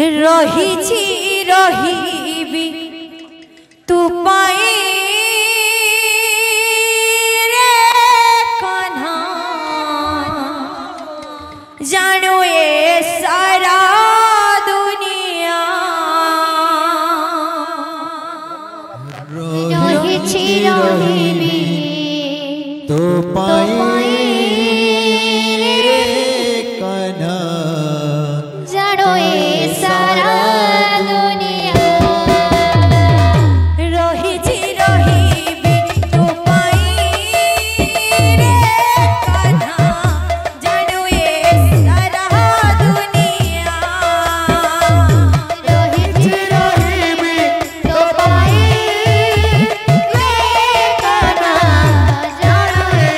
रहिछि रहिबी तू पाई रे कान्हा जानो ये सारा दुनिया रहिछि रहिबी तू पाई रे कान्हा जानो ये सारा दुनिया रहिछि रहिबी तू पाई रे कान्हा जानो ये सारा दुनिया रहिछि रहिबी तो पाई रे कान्हा जानो ये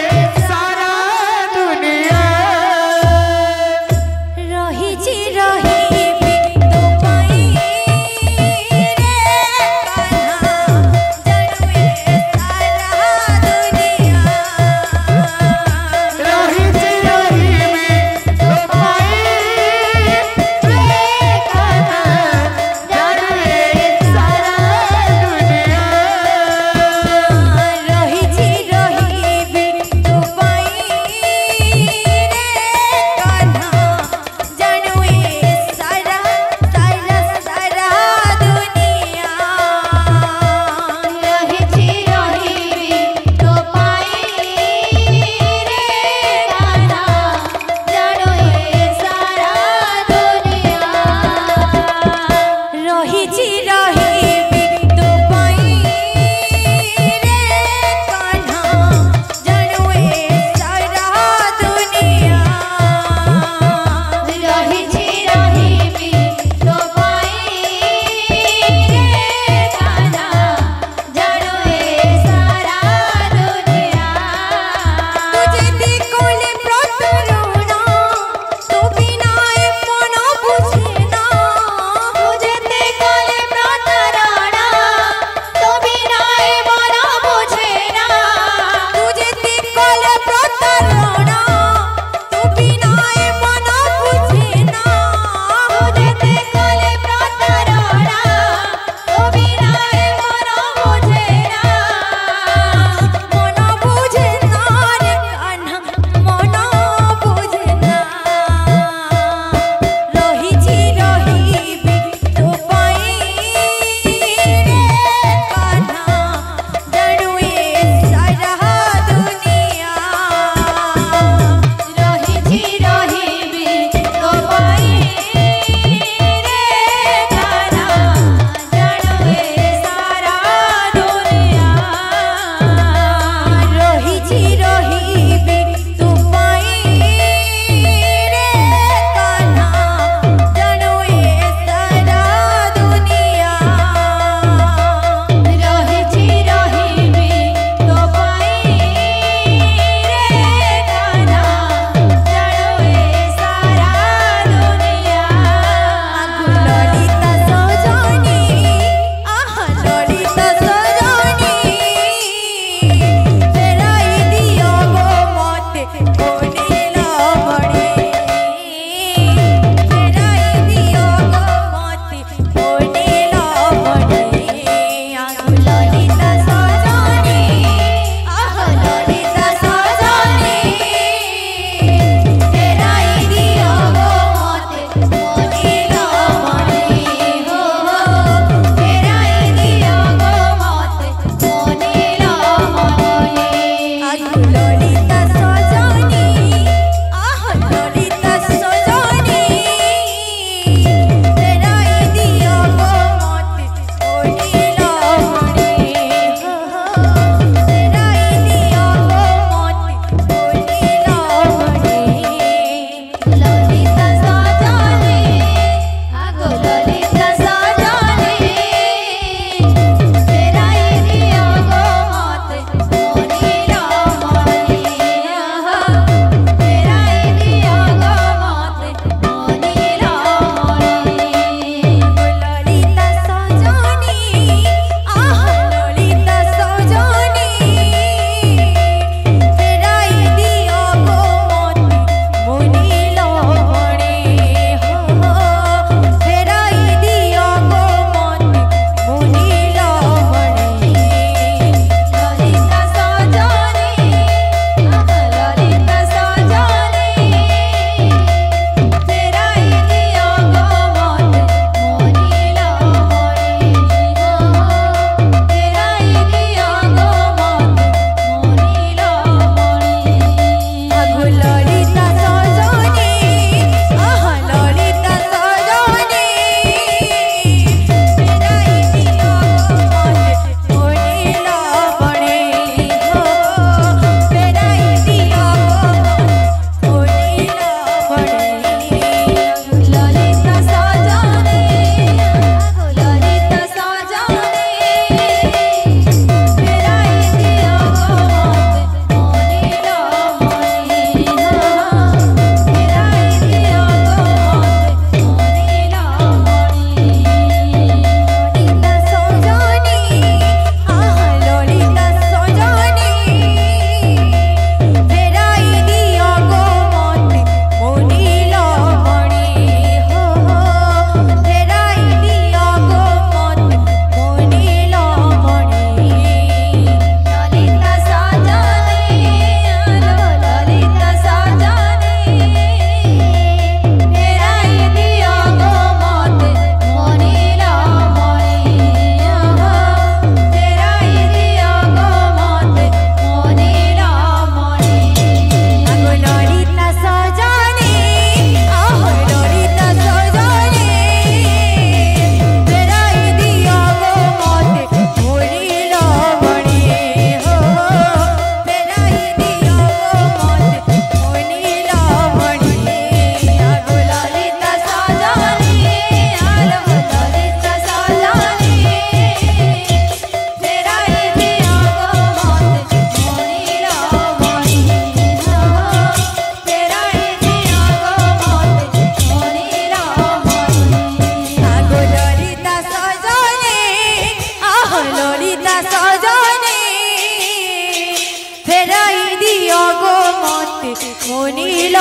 दियो गो मते मनिल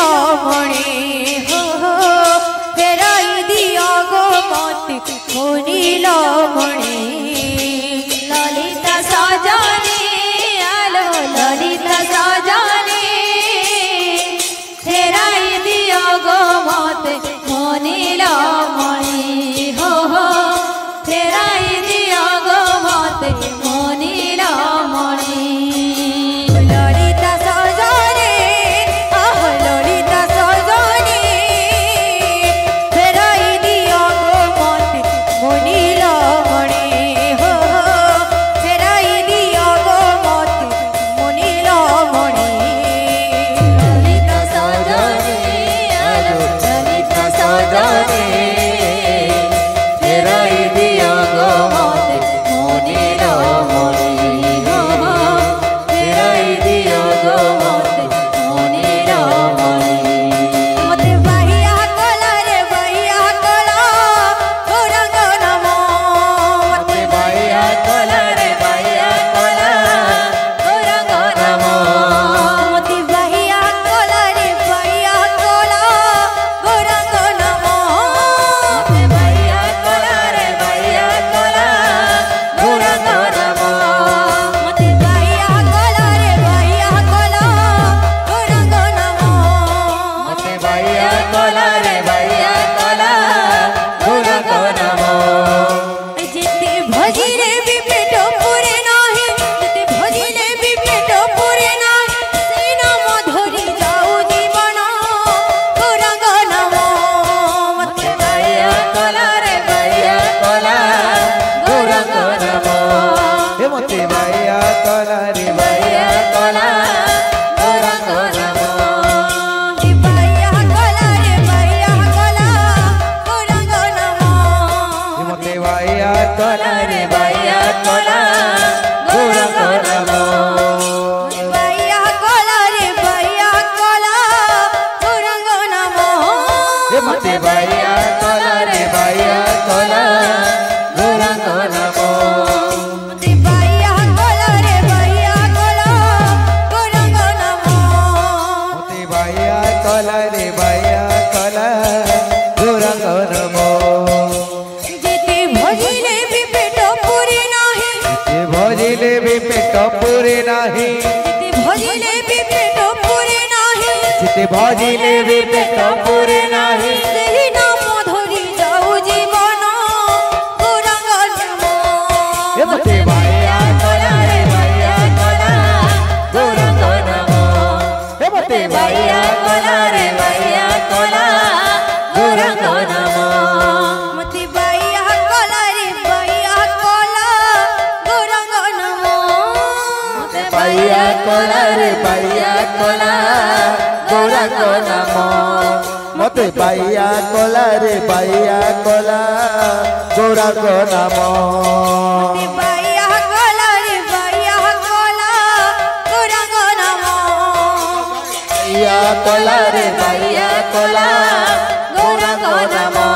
मणे हो फेराई दियो गो मते मनिल मणे ललिता सजनी आलो ललिता सजनी फेराई दियो गो मते मनिल मणे हो फेराई दियो गो मते मनिल मणे ललिता सजनी आह ललिता सजनी फेराई दियो गो मते मनिल मणे हो फेराई दियो गो मते मनिल मणे ललिता सजनी आलो ललिता सजनी फेराई दियो गो मते मनिल मणे हो फेराई दियो गो मते मनिल मणे मते बाहिया कला रे बाहिया कला गौरंग नमो मते बाहिया कला रे बाहिया कला गौरंग नमो मते बाहिया कला रे बाहिया कला गौरंग नमो मते बाहिया कला रे बाहिया कला गौरंग नमो मते बाहिया कला रे बाहिया कला गौरंग नमो मते बाहिया कला रे बाहिया कला गौरंग नमो जिते भजिले भी पेट पुरे नाही जिते भजिले भी पेट पुरे नाही सेई नाम धरि जाऊ जीवन गौरंग नमो मते बाहिया कला रे बाहिया कला गौरंग नमो हे मते बाया कला रे बाहिया कला गौरंग नमो मते बाहिया कला रे बाहिया कला गौरंग नमो हे मते बाया कला रे बाहिया कला गौरंग नमो बाहिया कला रे बाहिया कला गौरंग नमो हे मते बाया कला रे बाया कला गौरंग नमो मते बाहिया कला रे बाहिया कला गौरंग नमो मते बाया कला रे बाया कला गौरंग नमो जेते भजिले भी पेट पुरे नाही जे भजिले भी पेट पुरे नाही जेते भजिले भी पेट पुरे नाही जिते भजिले भी पेट पुरे नाही सेई नाम धरि जाऊ जीवन गौरंग नमो हे मते बाया कला रे बाया कला गौरंग नमो हे मते बाया कला रे बाया कला गौरंग नमो मते बाहिया कला रे बाहिया कला गौरंग नमो मते बाया कला रे बाया कला गौरंग नमो मते बाया कला रे बाया कला गौरंग नमो मते बाहिया कला रे बाहिया कला गौरंग नमो बाया कला रे बाया कला गौरंग नमो